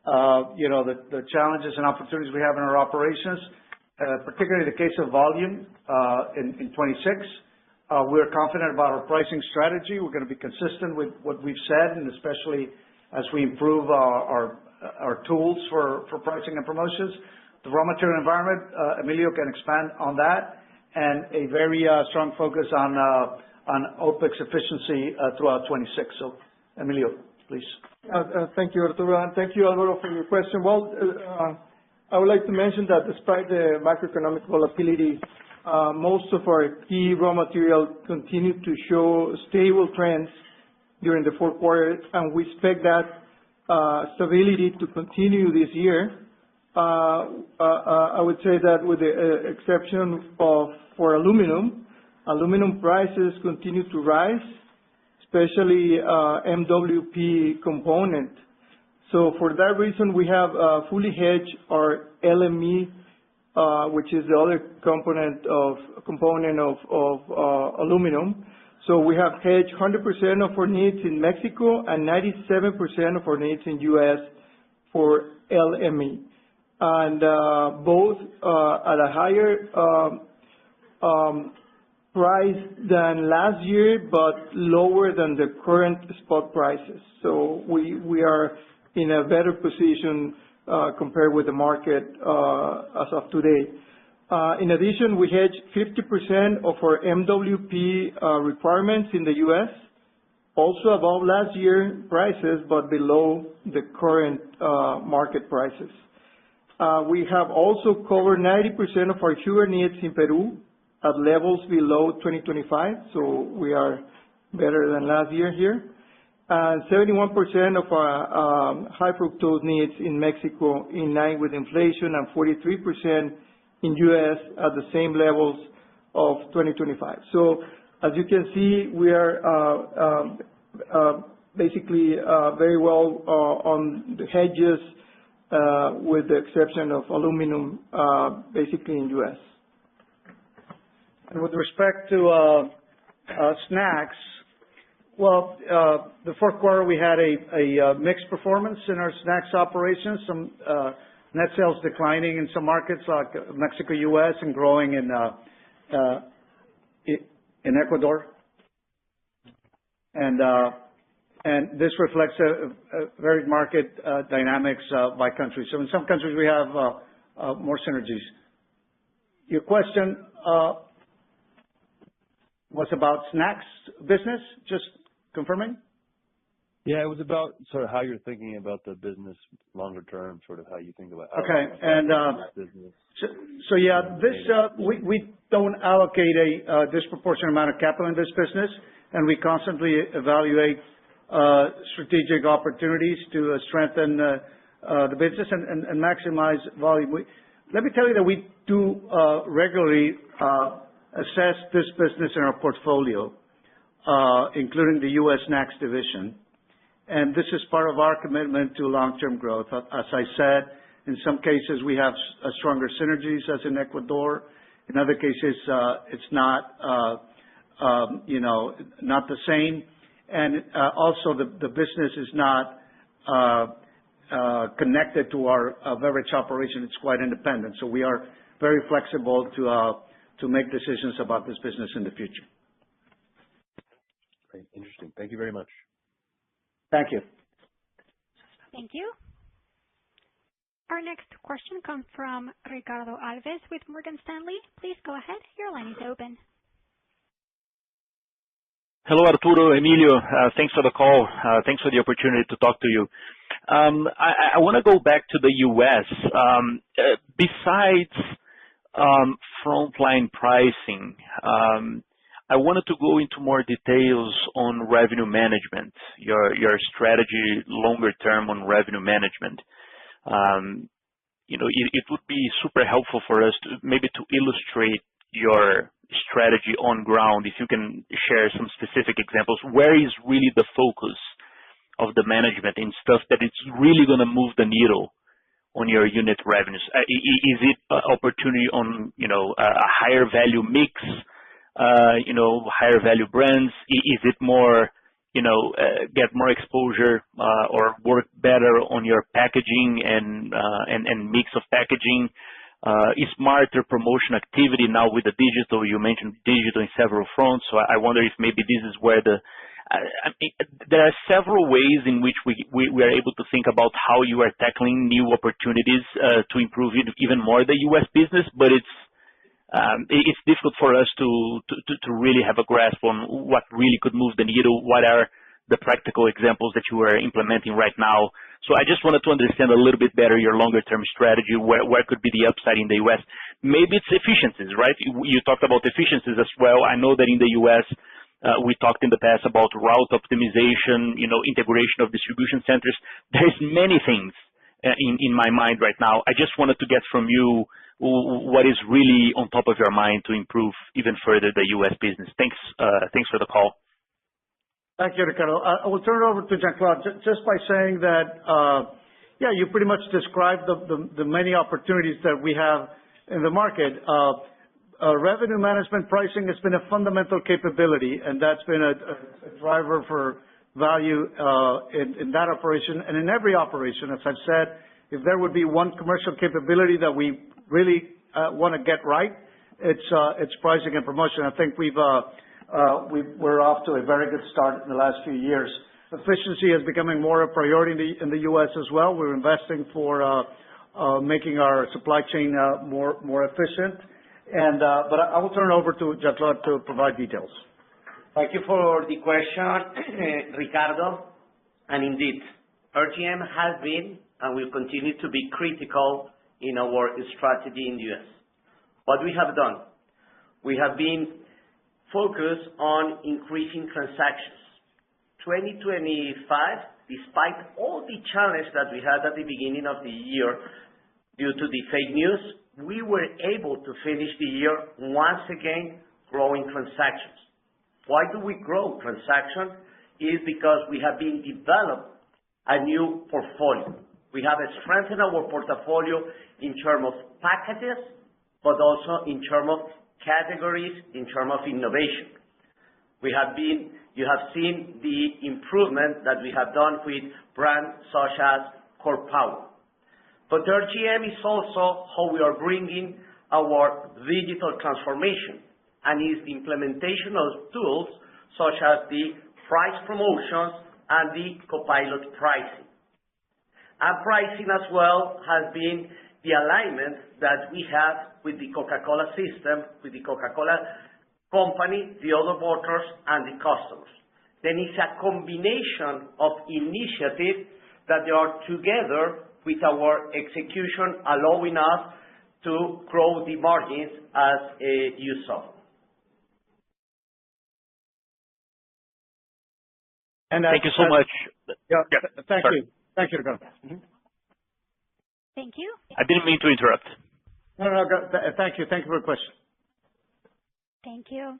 the challenges and opportunities we have in our operations, particularly the case of volume in 26. We're confident about our pricing strategy. We're going to be consistent with what we've said, and especially as we improve our tools for pricing and promotions. The raw material environment, Emilio can expand on that, and a very strong focus on OPEX efficiency throughout 26. So, Emilio, please. Thank you, Arturo, and thank you, Alvaro, for your question. Well, I would like to mention that despite the macroeconomic volatility, most of our key raw materials continue to show stable trends during the fourth quarter, and we expect that stability to continue this year. I would say that with the exception for aluminum prices continue to rise, especially MWP component. So for that reason, we have fully hedged our LME which is the other component of aluminum. So we have hedged 100% of our needs in Mexico and 97% of our needs in U.S. for LME. And both at a higher price than last year, but lower than the current spot prices. So we are in a better position compared with the market as of today. In addition, we hedge 50% of our MWP requirements in the U.S., also above last year prices, but below the current market prices. We have also covered 90% of our sugar needs in Peru at levels below 2025, so we are better than last year here. And 71% of our high fructose needs in Mexico in line with inflation, and 43% in U.S. at the same levels of 2025. So as you can see, we are basically very well on the hedges, with the exception of aluminum, basically in U.S. And with respect to snacks, well, the fourth quarter we had a mixed performance in our snacks operations. Some net sales declining in some markets like Mexico, U.S., and growing in Ecuador. And this reflects a varied market dynamics by country. So in some countries we have more synergies. Your question was about snacks business, just confirming? Yeah, it was about sort of how you're thinking about the business longer term, sort of how you think about business. So yeah, we don't allocate a disproportionate amount of capital in this business, and we constantly evaluate strategic opportunities to strengthen the business and maximize volume. Let me tell you that we do regularly assess this business in our portfolio, including the U.S. Snacks division. And this is part of our commitment to long-term growth. As I said, in some cases we have stronger synergies, as in Ecuador. In other cases, it's not, not the same. And also the business is not connected to our beverage operation. It's quite independent. So we are very flexible to make decisions about this business in the future. Great. Interesting. Thank you very much. Thank you. Thank you. Our next question comes from Ricardo Alves with Morgan Stanley. Please go ahead. Your line is open. Hello, Arturo, Emilio. Thanks for the call. Thanks for the opportunity to talk to you. I want to go back to the U.S. Besides frontline pricing, I wanted to go into more details on revenue management, your strategy longer term on revenue management. It would be super helpful for us to maybe to illustrate your strategy on ground, if you can share some specific examples. Where is really the focus of the management in stuff that it's really going to move the needle on your unit revenues? Is it opportunity on, a higher value mix, higher value brands? Is it more, get more exposure or work better on your packaging and mix of packaging? Is smarter promotion activity now with the digital? You mentioned digital in several fronts, so I wonder if maybe this is where there are several ways in which we are able to think about how you are tackling new opportunities to improve even more the U.S. business, but it's difficult for us to really have a grasp on what really could move the needle. What are the practical examples that you are implementing right now? So I just wanted to understand a little bit better your longer term strategy, where could be the upside in the U.S. Maybe it's efficiencies, right? You talked about efficiencies as well. I know that in the U.S., we talked in the past about route optimization, integration of distribution centers. There's many things in my mind right now. I just wanted to get from you what is really on top of your mind to improve even further the U.S. business. Thanks for the call. Thank you, Ricardo. I will turn it over to Jean-Claude just by saying that, you pretty much described the many opportunities that we have in the market. Revenue management pricing has been a fundamental capability, and that's been a driver for value in that operation and in every operation. As I've said, if there would be one commercial capability that we really want to get right, it's pricing and promotion. I think we're off to a very good start in the last few years. Efficiency is becoming more a priority in the U.S. as well. We're investing for making our supply chain more efficient. But I will turn it over to Jean-Claude to provide details. Thank you for the question, Ricardo. And indeed, RGM has been and will continue to be critical in our strategy in the U.S. What we have done, we have been focused on increasing transactions. 2025, despite all the challenges that we had at the beginning of the year due to the fake news, we were able to finish the year once again growing transactions. Why do we grow transactions? Is because we have been developed a new portfolio. We have strengthened our portfolio in terms of packages, but also in terms of categories, in terms of innovation. You have seen the improvement that we have done with brands such as Core Power. But RGM is also how we are bringing our digital transformation and is the implementation of tools such as the price promotions and the copilot pricing. And pricing as well has been the alignment that we have with the Coca-Cola system, with the Coca-Cola company, the other bottlers, and the customers. Then it's a combination of initiatives that they are together with our execution, allowing us to grow the margins as you saw. Thank you so much. Yeah, thank you. Thank you, Ricardo. Thank you. I didn't mean to interrupt. No, thank you. Thank you for the question. Thank you.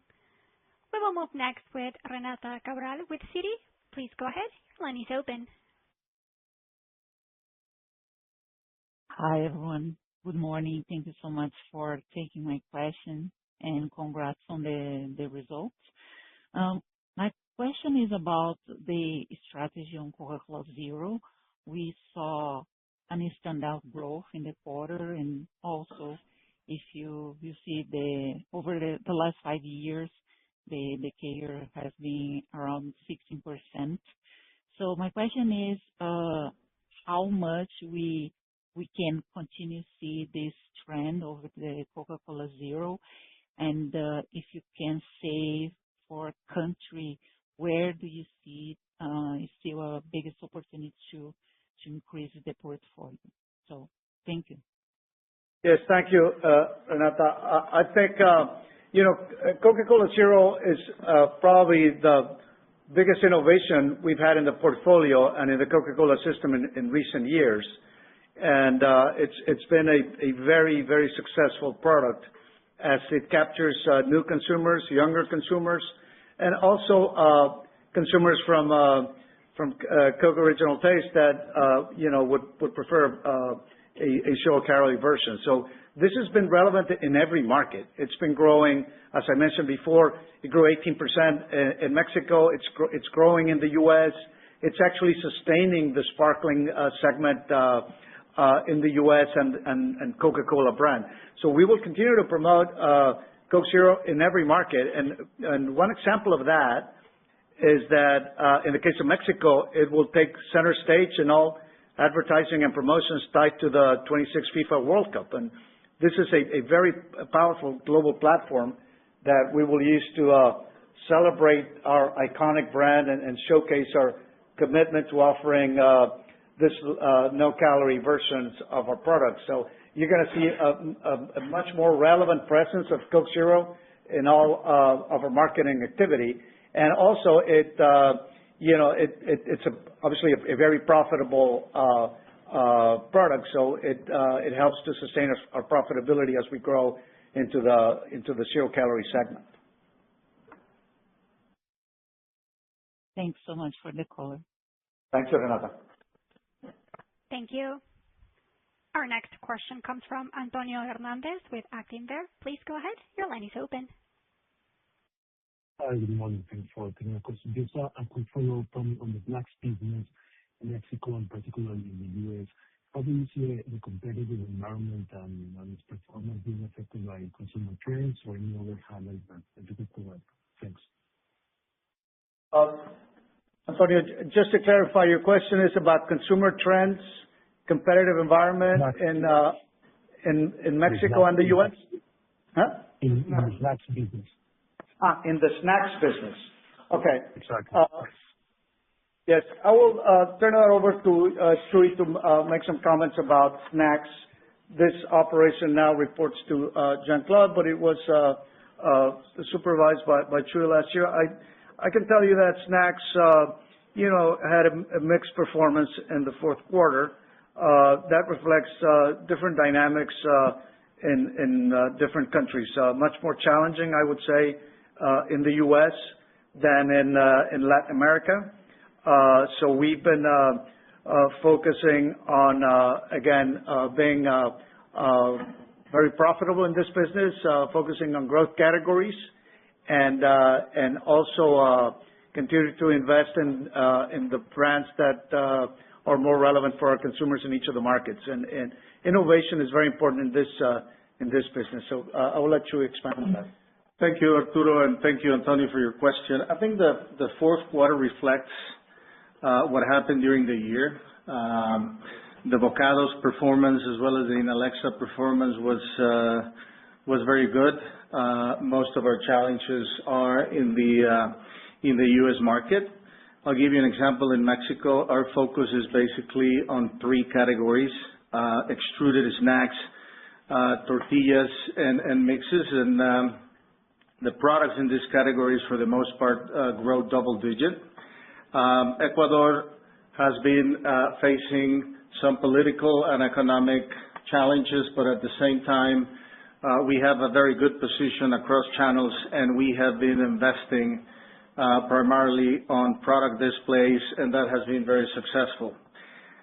We will move next with Renata Cabral with Citi. Please go ahead. Your line is open. Hi, everyone. Good morning. Thank you so much for taking my question, and congrats on the results. My question is about the strategy on Coca-Cola Zero. We saw an standout growth in the quarter, and also if you see over the last 5 years, the CAGR has been around 16%. So my question is, how much we can continue to see this trend over the Coca-Cola Zero, and if you can say for a country, where do you see still a biggest opportunity to increase the portfolio? So thank you. Yes, thank you, Renata. I think Coca-Cola Zero is probably the biggest innovation we've had in the portfolio and in the Coca-Cola system in recent years. And it's been a very, very successful product as it captures new consumers, younger consumers, and also consumers from Coke Original Taste that would prefer a zero calorie version. So this has been relevant in every market. It's been growing, as I mentioned before. It grew 18% in Mexico. It's growing in the U.S. It's actually sustaining the sparkling segment in the U.S. and Coca-Cola brand. So we will continue to promote Coke Zero in every market. And one example of that is that in the case of Mexico, it will take center stage in all advertising and promotions tied to the 26 FIFA World Cup. And this is a very powerful global platform that we will use to celebrate our iconic brand and showcase our commitment to offering this no-calorie versions of our products. So you're going to see a much more relevant presence of Coke Zero in all of our marketing activity. And also, it's obviously a very profitable product. So it helps to sustain our profitability as we grow into the zero-calorie segment. Thanks so much for the call. Thanks, Renata. Thank you. Our next question comes from Antonio Hernandez with Actinver. Please go ahead. Your line is open. Hi, good morning. Thanks for taking the question. Just a quick follow-up on the snacks business in Mexico and particularly in the U.S. How do you see the competitive environment and its performance being affected by consumer trends or any other highlights that you could provide? Thanks. Antonio, just to clarify, your question is about consumer trends, competitive environment in Mexico and the U.S.? Huh? In the snacks business. In the snacks business. Okay. Exactly. Yes. I will turn it over to Chuy to make some comments about snacks. This operation now reports to Jean-Claude, but it was supervised by Chuy last year. I can tell you that snacks, had a mixed performance in the fourth quarter. That reflects different dynamics in different countries. Much more challenging, I would say, in the U.S. than in Latin America. So we've been focusing on, again, being very profitable in this business, focusing on growth categories, and also continue to invest in the brands that are more relevant for our consumers in each of the markets. And innovation is very important in this business. So I will let you expand on that. Thank you, Arturo, and thank you, Antonio, for your question. I think the fourth quarter reflects what happened during the year. The Bocados performance as well as the Inalecsa performance was very good. Most of our challenges are in the U.S. market. I'll give you an example. In Mexico, our focus is basically on three categories: extruded snacks, tortillas, and mixes. And the products in these categories, for the most part, grow double-digit. Ecuador has been facing some political and economic challenges, but at the same time, we have a very good position across channels, and we have been investing primarily on product displays, and that has been very successful.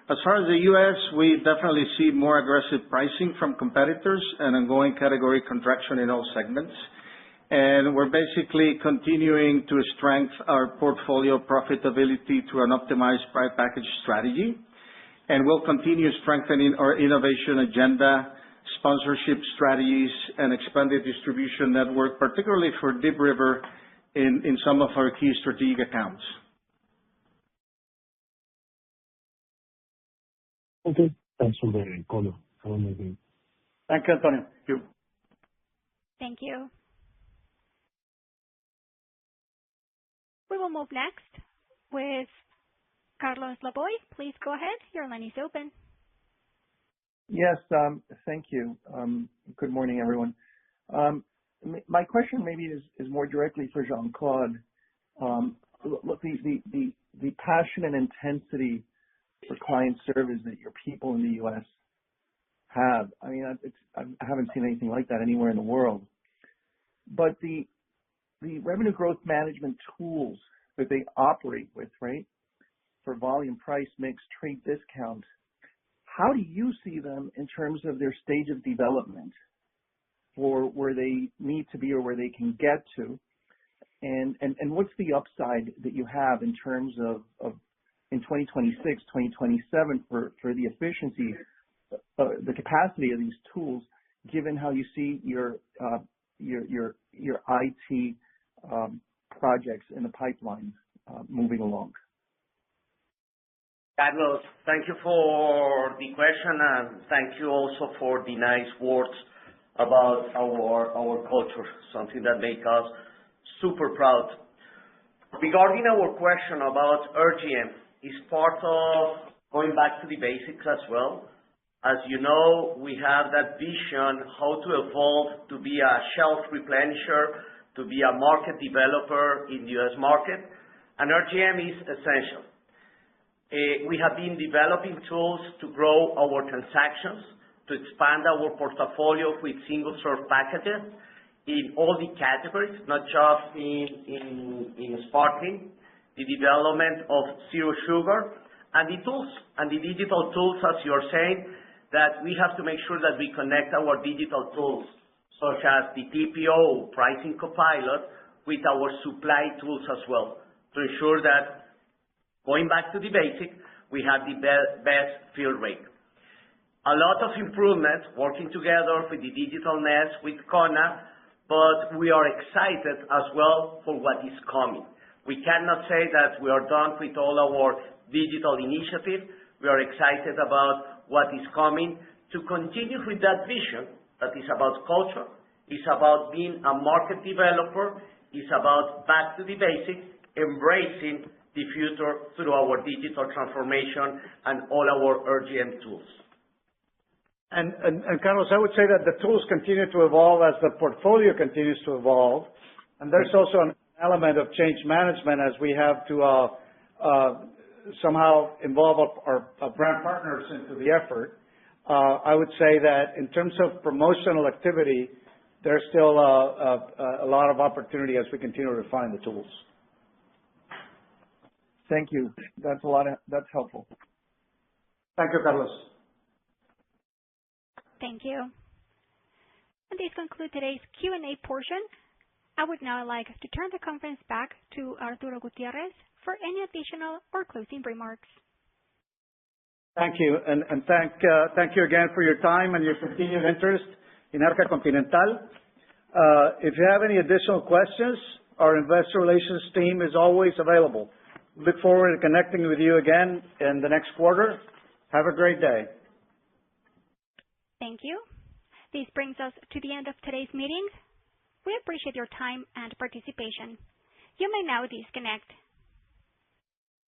As far as the U.S., we definitely see more aggressive pricing from competitors and ongoing category contraction in all segments. And we're basically continuing to strengthen our portfolio profitability through an optimized price package strategy. And we'll continue strengthening our innovation agenda, sponsorship strategies, and expanded distribution network, particularly for Deep River in some of our key strategic accounts. Okay. Thanks for the call. Have a nice day. Thank you, Antonio. Thank you. Thank you. We will move next with Carlos Laboy. Please go ahead. Your line is open. Yes, thank you. Good morning, everyone. My question maybe is more directly for Jean-Claude. Look, the passion and intensity for client service that your people in the U.S. have, I mean, I haven't seen anything like that anywhere in the world. But the revenue growth management tools that they operate with, right, for volume, price, mix, trade discount, how do you see them in terms of their stage of development for where they need to be or where they can get to? And what's the upside that you have in terms of in 2026, 2027 for the efficiency, the capacity of these tools, given how you see your IT projects in the pipeline moving along? Carlos, thank you for the question, and thank you also for the nice words about our culture, something that makes us super proud. Regarding our question about RGM, is part of going back to the basics as well. As you know, we have that vision how to evolve to be a shelf replenisher, to be a market developer in the U.S. market, and RGM is essential. We have been developing tools to grow our transactions, to expand our portfolio with single-serve packages in all the categories, not just in sparkling, the development of zero sugar, and the tools and the digital tools, as you're saying, that we have to make sure that we connect our digital tools, such as the TPO pricing copilot, with our supply tools as well, to ensure that, going back to the basic, we have the best fill rate. A lot of improvement working together with the digital nest with Kona, but we are excited as well for what is coming. We cannot say that we are done with all our digital initiatives. We are excited about what is coming to continue with that vision that is about culture, is about being a market developer, is about back to the basics, embracing the future through our digital transformation and all our RGM tools. And Carlos, I would say that the tools continue to evolve as the portfolio continues to evolve. And there's also an element of change management as we have to somehow involve our brand partners into the effort. I would say that in terms of promotional activity, there's still a lot of opportunity as we continue to refine the tools. Thank you. That's helpful. Thank you, Carlos. Thank you. And this concludes today's Q&A portion. I would now like to turn the conference back to Arturo Gutierrez for any additional or closing remarks. Thank you. And thank you again for your time and your continued interest in Arca Continental. If you have any additional questions, our investor relations team is always available. We look forward to connecting with you again in the next quarter. Have a great day. Thank you. This brings us to the end of today's meeting. We appreciate your time and participation. You may now disconnect.